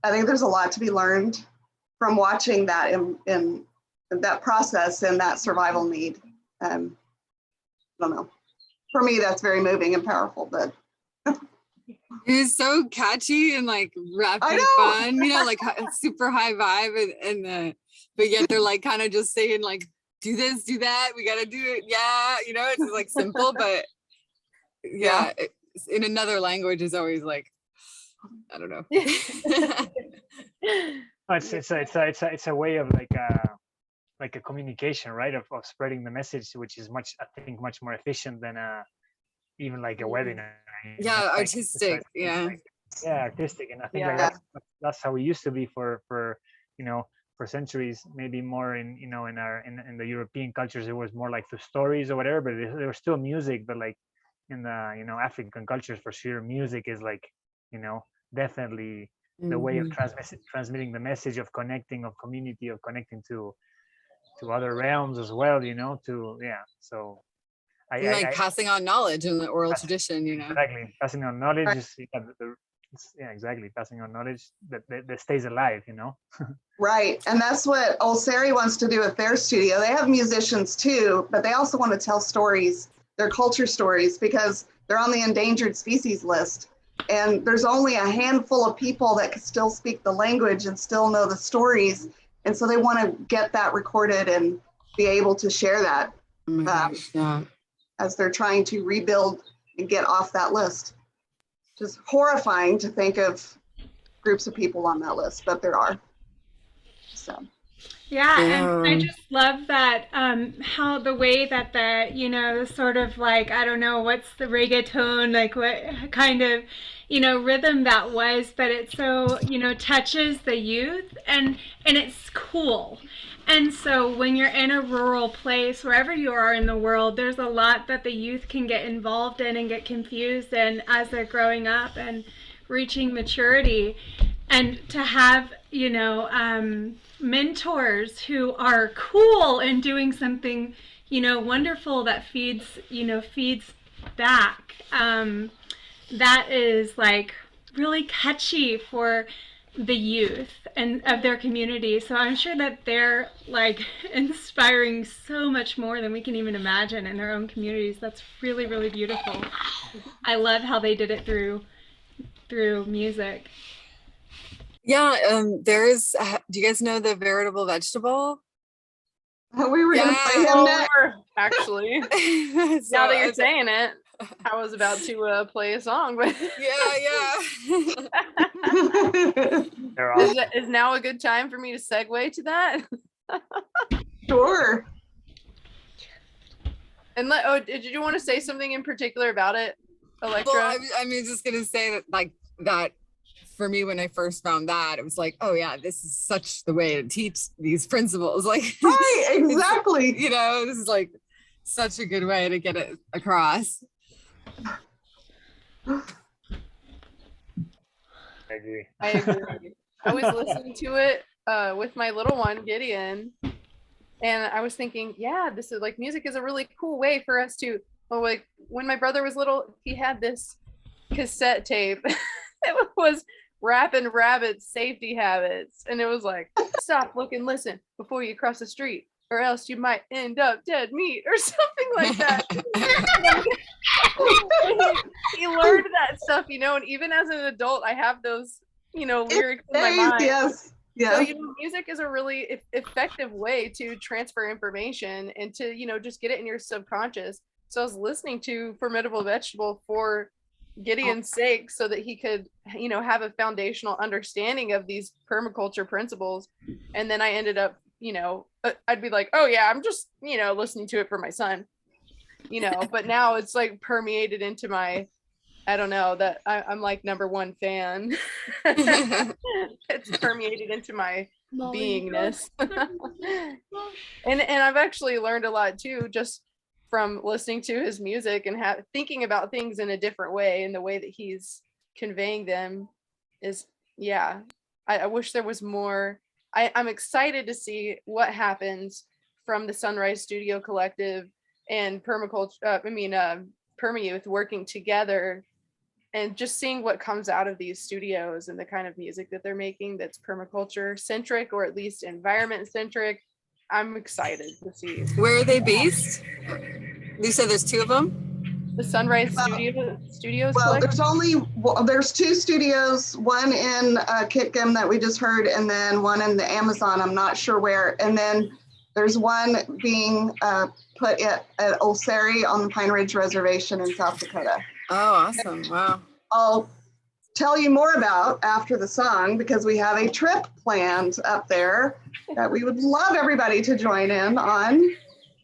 I think there's a lot to be learned from watching that in that process and that survival need. I don't know. For me, that's very moving and powerful, but It's so catchy and like rapping fun, you know, like super high vibe and but yet they're like kind of just saying like, do this, do that, we gotta do it. Yeah, you know, it's like simple, but yeah, in another language is always like, I don't know. It's a way of like a communication, right? Of spreading the message, which is I think much more efficient than even like a webinar. Yeah, Like, artistic. Yeah. Artistic, and I think like that's how we used to be for you know, for centuries. Maybe more in, you know, in the European cultures, it was more like the stories or whatever, but there was still music. But like in the, you know, African cultures, for sure, music is like, you know, definitely the way of transmitting the message, of connecting, of community, of connecting to other realms as well, you know, so I passing on knowledge in the oral tradition, you know. Exactly, passing on knowledge is exactly, passing on knowledge that stays alive, you know. Right, and that's what OLCERI wants to do with their studio. They have musicians too, but they also want to tell stories, their culture stories, because they're on the endangered species list. And there's only a handful of people that can still speak the language and still know the stories. And so they want to get that recorded and be able to share that as they're trying to rebuild and get off that list. Just horrifying to think of groups of people on that list, but there are. So. Yeah, and I just love that how the way that the, you know, sort of like, I don't know, what's the reggaeton, like what kind of, you know, rhythm that was, but it so, you know, touches the youth and it's cool. And so when you're in a rural place, wherever you are in the world, there's a lot that the youth can get involved in and get confused in as they're growing up and reaching maturity. And to have, you know, mentors who are cool and doing something, you know, wonderful that feeds back. That is like really catchy for the youth and of their community. So I'm sure that they're like inspiring so much more than we can even imagine in their own communities. That's really, really beautiful. I love how they did it through music. Yeah, there's, do you guys know the veritable vegetable? We were gonna play him next. Actually. So, now that you're saying it, I was about to play a song, but is now a good time for me to segue to that? Sure. And did you want to say something in particular about it, Electra? Well, I mean, just gonna say that, like, that for me, when I first found that, it was like, oh yeah, this is such the way to teach these principles. Like, right, exactly. You know, this is like such a good way to get it across. I agree. I was listening to it with my little one, Gideon, and I was thinking, yeah, this is like, music is a really cool way for us to, like, when my brother was little, he had this cassette tape. It was Rapping Rabbits Safety Habits, and it was like, stop, look, and listen before you cross the street, or else you might end up dead meat, or something like that. He learned that stuff, you know, and even as an adult, I have those, you know, lyrics in my mind. Yes. So, you know, music is a really effective way to transfer information and to, you know, just get it in your subconscious. So I was listening to Formidable Vegetable for Gideon's sake, so that he could, you know, have a foundational understanding of these permaculture principles. And then I ended up, you know, I'd be like, oh yeah, I'm just, you know, listening to it for my son, you know, but now it's like permeated into my, I don't know, that I'm like #1 fan. It's permeated into my beingness. and I've actually learned a lot too, just from listening to his music and thinking about things in a different way, and the way that he's conveying them is, yeah, I wish there was more. I'm excited to see what happens from the Sunrise Studio Collective and Permaculture, Permayouth working together, and just seeing what comes out of these studios and the kind of music that they're making that's permaculture centric, or at least environment centric. I'm excited to see. Where are they based? You said there's 2 of them? The Sunrise Studios Well, collection? there's 2 studios, one in Kitgum that we just heard, and then one in the Amazon. I'm not sure where. And then there's one being put at OLCERI on the Pine Ridge Reservation in South Dakota. Oh, awesome. Wow. I'll Tell you more about after the song, because we have a trip planned up there that we would love everybody to join in on.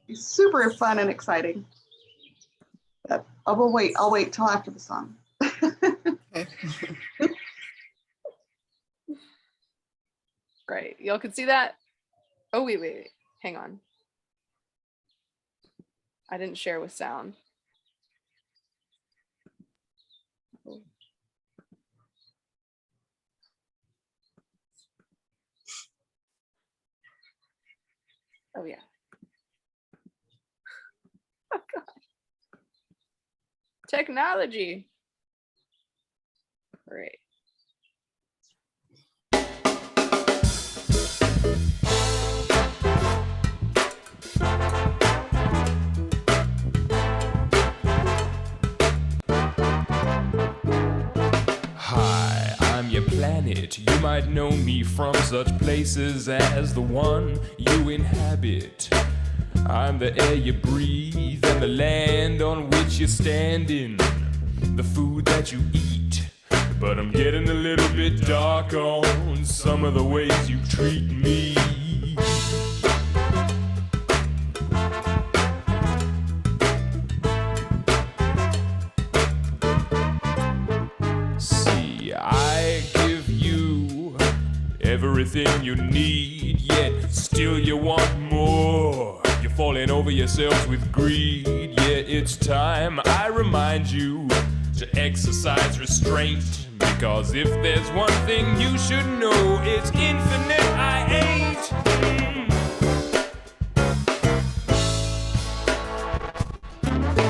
It's super fun and exciting. But I'll wait till after the song. Great. Y'all can see that? Oh, wait. Hang on. I didn't share with sound. Oh, yeah. Oh, God. Technology. Great. Hi, I'm your planet. You might know me from such places as the one you inhabit. I'm the air you breathe and the land on which you're standing, the food that you eat. But I'm getting a little bit dark on some of the ways you treat me. See, I give you everything you need, yet still you want more. You're falling over yourselves with greed, yet it's time I remind you to exercise restraint. Because if there's one thing you should know, it's infinite I ain't.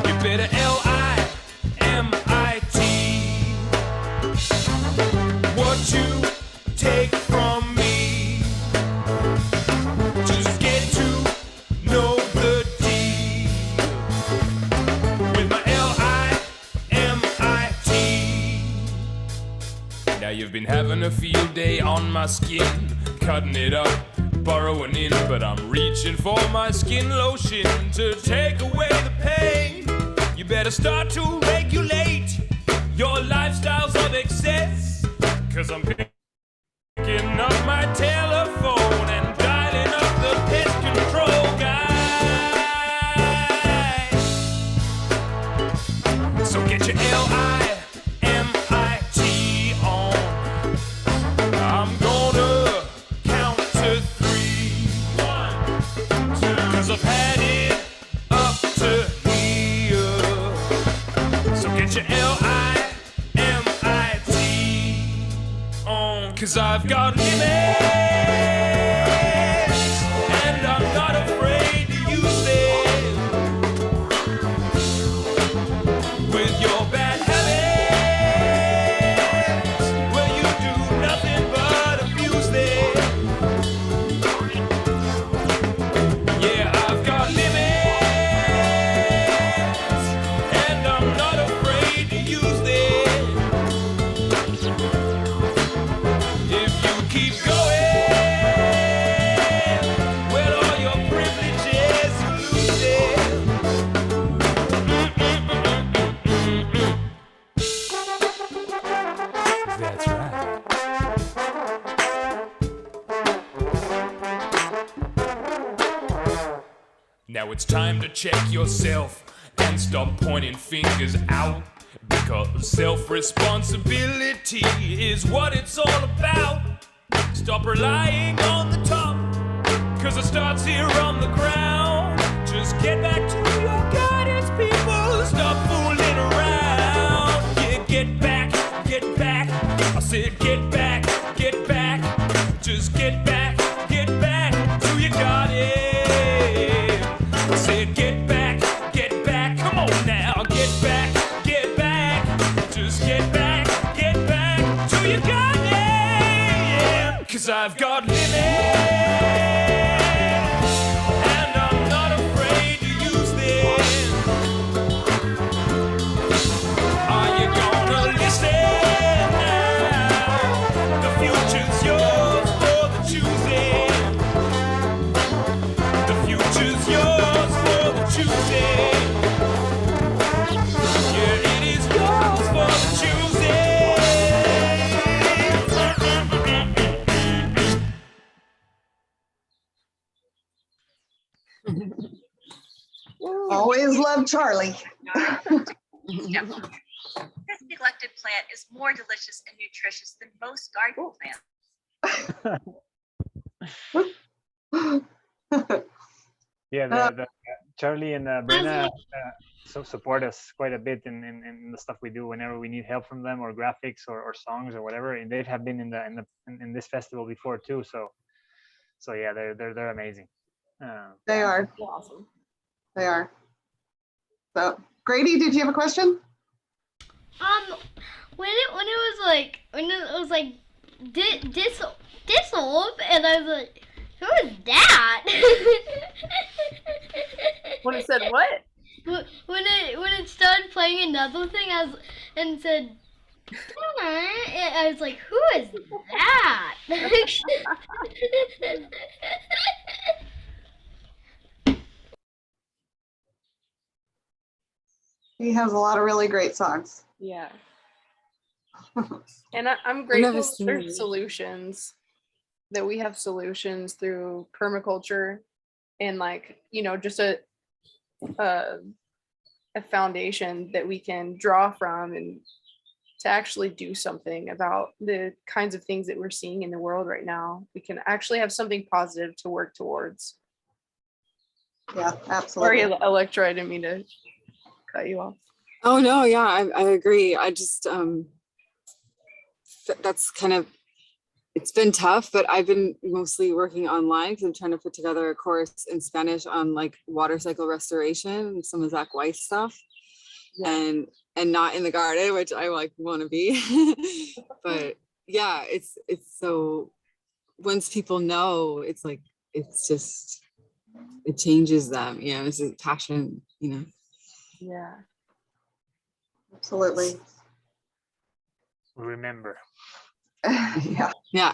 You better L-I-M-I-T. What you take from me, just get to know the deal. With my L-I-M-I-T. Now you've been having a field day on my skin, cutting it up, burrowing in, but I'm reaching for my skin lotion to take away the pain. You better start to regulate your lifestyles of excess, 'cause I'm picking up my telephone and dialing up the pest control guy. So get your L-I-M-I-T on. I'm gonna count to 3. 1, 2, 'cause I've had it up to here. So get your L-I-M-I-T on, 'cause I've got limits, and I'm not afraid to use them. With your bad habits, where you do nothing but abuse them. Yeah, I've got limits, and I'm not afraid to use them. If you keep going, well, all your privileges, you lose them. That's right. Now it's time to check yourself and stop pointing fingers out, because self-responsibility is what it's all about. Stop relying on the top, 'cause it starts here on the ground. Just get back to your guidance, people. Stop fooling around. Yeah, get back, get back. I said get back, get back. Just get back to your guardian. I said get back. Come on now, get back. Just get back to your guardian. 'Cause I've got limits, love Charlie. Step 4. This neglected plant is more delicious and nutritious than most garden plants. Yeah, the Charlie and Brenna so support us quite a bit in the stuff we do whenever we need help from them, or graphics or songs or whatever. And they have been in this festival before too. So yeah, they're amazing. They are awesome. They are. So Grady, did you have a question? When it was like dissolve, and I was like, who is that? When it said what? When it started playing another thing, and said, I was like, who is that? He has a lot of really great songs. Yeah. And I'm grateful for solutions, that we have solutions through permaculture, and just a foundation that we can draw from, and to actually do something about the kinds of things that we're seeing in the world right now. We can actually have something positive to work towards. Yeah, absolutely. Sorry, Electra, I didn't mean to cut you off. Oh no, yeah, I agree. I just that's kind of, it's been tough, but I've been mostly working online because I'm trying to put together a course in Spanish on like water cycle restoration and some of Zach Weiss stuff. Yeah. And not in the garden, which I like want to be. But yeah, it's so, once people know, it's like, it's just, it changes them, it's a passion, Yeah. Absolutely. Remember. Yeah.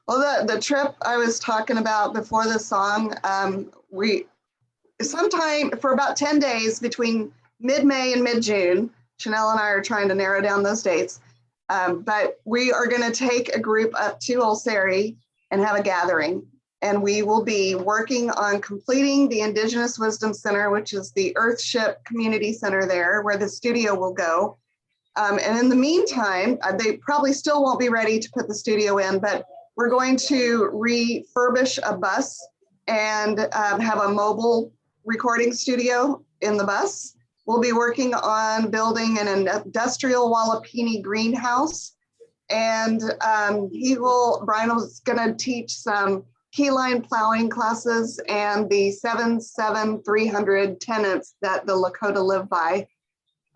Well, the trip I was talking about before the song, we sometime for about 10 days between mid-May and mid-June, Chanel and I are trying to narrow down those dates, but we are going to take a group up to OLCERI and have a gathering. And we will be working on completing the Indigenous Wisdom Center, which is the Earthship Community Center there, where the studio will go. And in the meantime, they probably still won't be ready to put the studio in, but we're going to refurbish a bus and have a mobile recording studio in the bus. We'll be working on building an industrial Wallapini greenhouse. And Brian was gonna teach some keyline plowing classes and the 77300 tenets that the Lakota live by,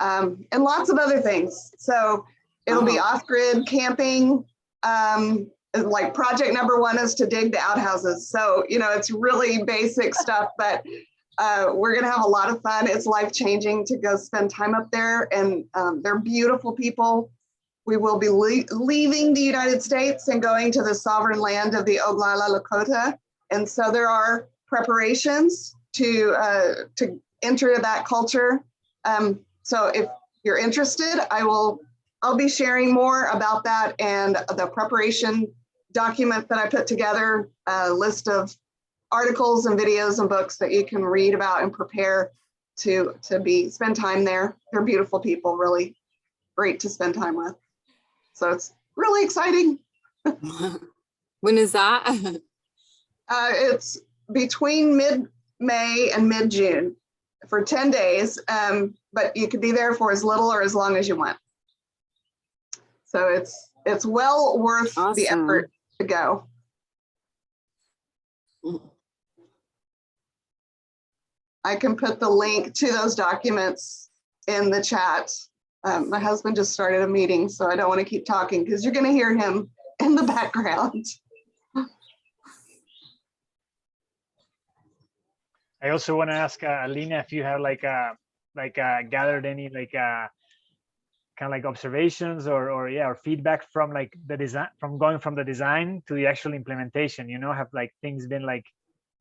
and lots of other things. So it'll be off-grid camping. Like project number 1 is to dig the outhouses. So, it's really basic stuff, but we're gonna have a lot of fun. It's life-changing to go spend time up there, and they're beautiful people. We will be leaving the United States and going to the sovereign land of the Oglala Lakota. And so there are preparations to enter that culture. So if you're interested, I'll be sharing more about that and the preparation document that I put together, a list of articles and videos and books that you can read about and prepare to spend time there. They're beautiful people, really great to spend time with. So it's really exciting. When is that? It's between mid-May and mid-June for 10 days, but you could be there for as little or as long as you want. So it's well worth the effort to go. I can put the link to those documents in the chat. My husband just started a meeting, so I don't want to keep talking because you're going to hear him in the background. I also want to ask Alina if you have gathered any kind of like observations or feedback from like the design, from going from the design to the actual implementation. Have like things been like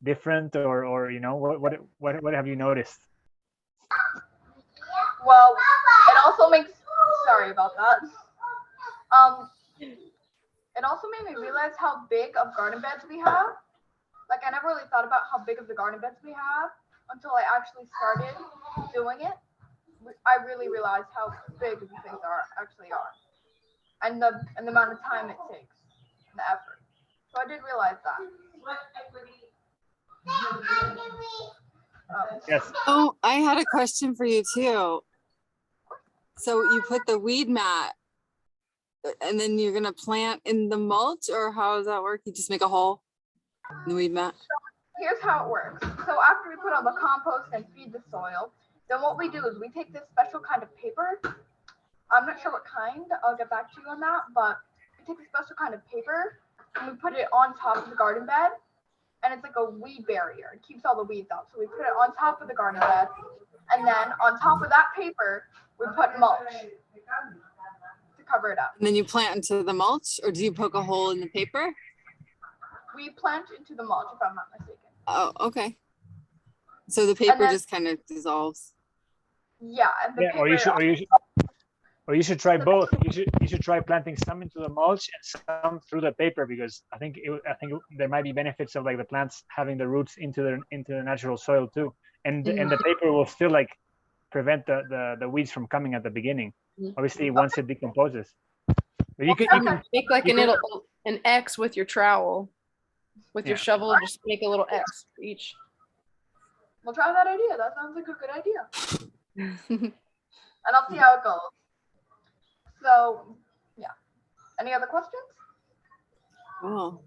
different or what have you noticed? Well, it also makes, sorry about that. It also made me realize how big of garden beds we have. Like I never really thought about how big of the garden beds we have. until I actually started doing it, I really realized how big these things actually are, and the amount of time it takes, and the effort. So I did realize that. Yes. Oh, I had a question for you too. So you put the weed mat and then you're gonna plant in the mulch, or how does that work? You just make a hole in the weed mat? Here's how it works. So after we put all the compost and feed the soil, then what we do is we take this special kind of paper. I'm not sure what kind, I'll get back to you on that, but we take a special kind of paper and we put it on top of the garden bed, and it's like a weed barrier. It keeps all the weeds out. So we put it on top of the garden bed, and then on top of that paper, we put mulch to cover it up. And then you plant into the mulch, or do you poke a hole in the paper? We plant into the mulch, if I'm not mistaken. Oh, okay. So the paper then- just kind of dissolves. Yeah, and the Yeah, paper. or you should try both. You should try planting some into the mulch and some through the paper, because I think there might be benefits of like the plants having the roots into the natural soil too, and the paper will still like prevent the weeds from coming at the beginning. Obviously, once it decomposes. But you can make like an X with your trowel, with your shovel. Just make a little X for each. We'll try that idea. That sounds like a good idea. And I'll see how it goes. So, yeah. Any other questions? Oh.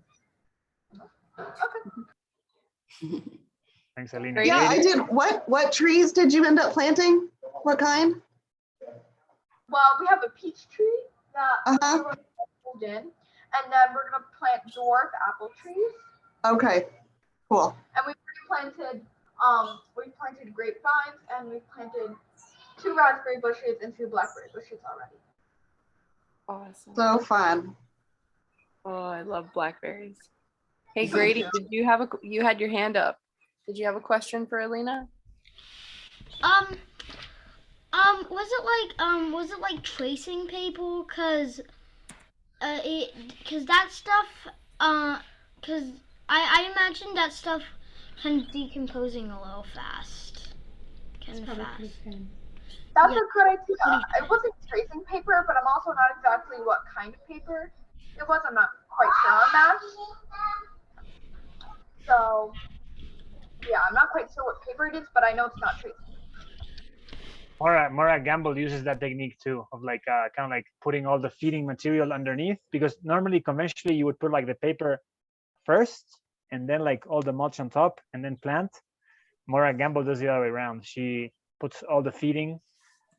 Okay. Thanks, Alina. Yeah, I did. What trees did you end up planting? What kind? Well, we have a peach tree that we're going to hold in, and then we're going to plant dwarf apple trees. Okay, cool. And we planted grapevines, and we planted 2 raspberry bushes and 2 blackberry bushes already. Awesome. So fun. Oh, I love blackberries. Hey, Grady, you had your hand up. Did you have a question for Alina? Was it like tracing paper? Cause that stuff, cause I imagine that stuff kind of decomposing a little fast. Kind of fast. That's a good idea. It wasn't tracing paper, but I'm also not exactly what kind of paper it was. I'm not quite sure on that. So, yeah, I'm not quite sure what paper it is, but I know it's not tracing. Mora Gamble uses that technique too, of like kind of like putting all the feeding material underneath, because normally conventionally you would put like the paper first and then like all the mulch on top and then plant. Mora Gamble does the other way around. She puts all the feeding,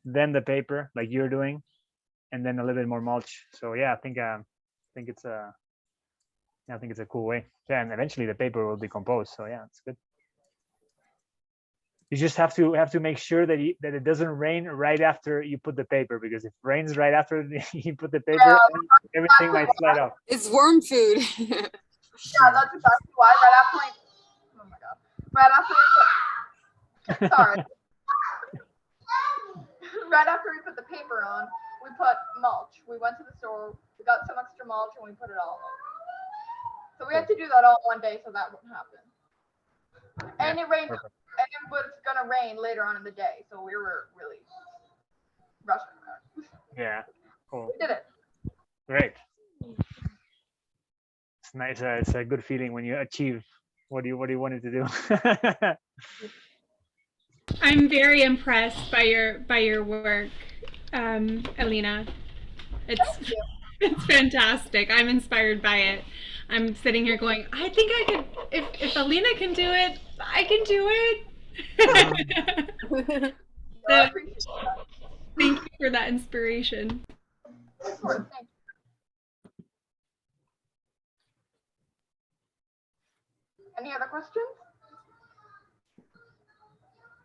then the paper like you're doing, and then a little bit more mulch. So yeah, I think it's a cool way. Yeah, and eventually the paper will decompose. So yeah, it's good. You just have to make sure that it doesn't rain right after you put the paper, because if it rains right after you put the paper, everything might slide off. It's worm food. Yeah, that's exactly why. Right after we put the paper on, we put mulch. We went to the store, we got some extra mulch, and we put it all over. So we had to do that all one day so that wouldn't happen. And it rained. Perfect. And it was gonna rain later on in the day, so we were really rushing. Yeah, cool. We did it. Great. It's nice. It's a good feeling when you achieve what you wanted to do. I'm very impressed by your work, Alina. It's fantastic. I'm inspired by it. I'm sitting here going, I think I could, if Alina can do it, I can do it. So, thank you for that inspiration. Any other questions?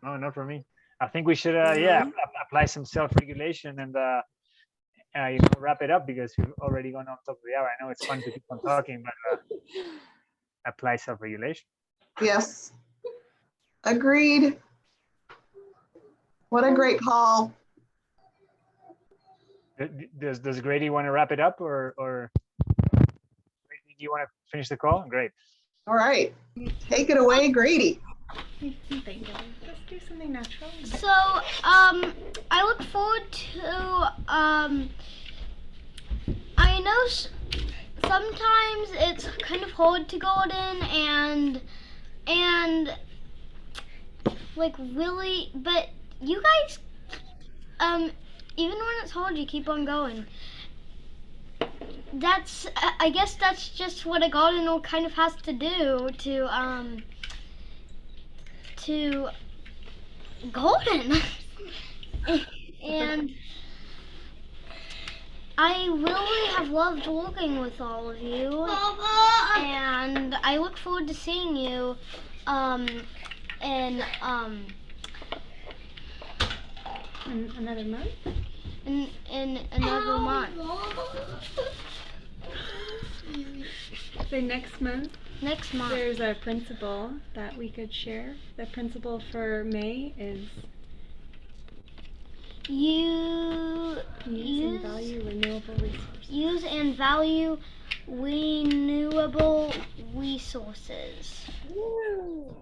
No, not for me. I think we should, apply some self-regulation and wrap it up, because we've already gone on top of the hour. I know it's fun to keep on talking, but apply self-regulation. Yes. Agreed. What a great call. Does Grady want to wrap it up, or do you want to finish the call? Great. All right. Take it away, Grady. You can think of it. Just do something natural. So, I look forward to, I know sometimes it's kind of hard to garden and like really, but you guys, even when it's hard, you keep on going. I guess that's just what a gardener kind of has to do to garden. And I really have loved working with all of you, and I look forward to seeing you in another month. In another month. So next month. Next month. There's a principle that we could share. The principle for May is use and value renewable resources. Use and value renewable resources. Woo.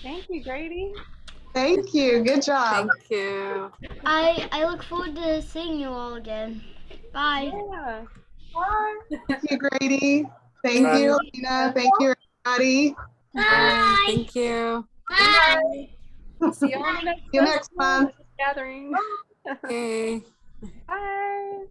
Thank you, Grady. Thank you. Good job. Thank you. I look forward to seeing you all again. Bye. Yeah. Bye. Thank you, Grady. Thank Bye. you, Lena. Thank you, everybody. Bye. Thank you. Bye. See you on the next See you next month. gathering. Okay. Bye.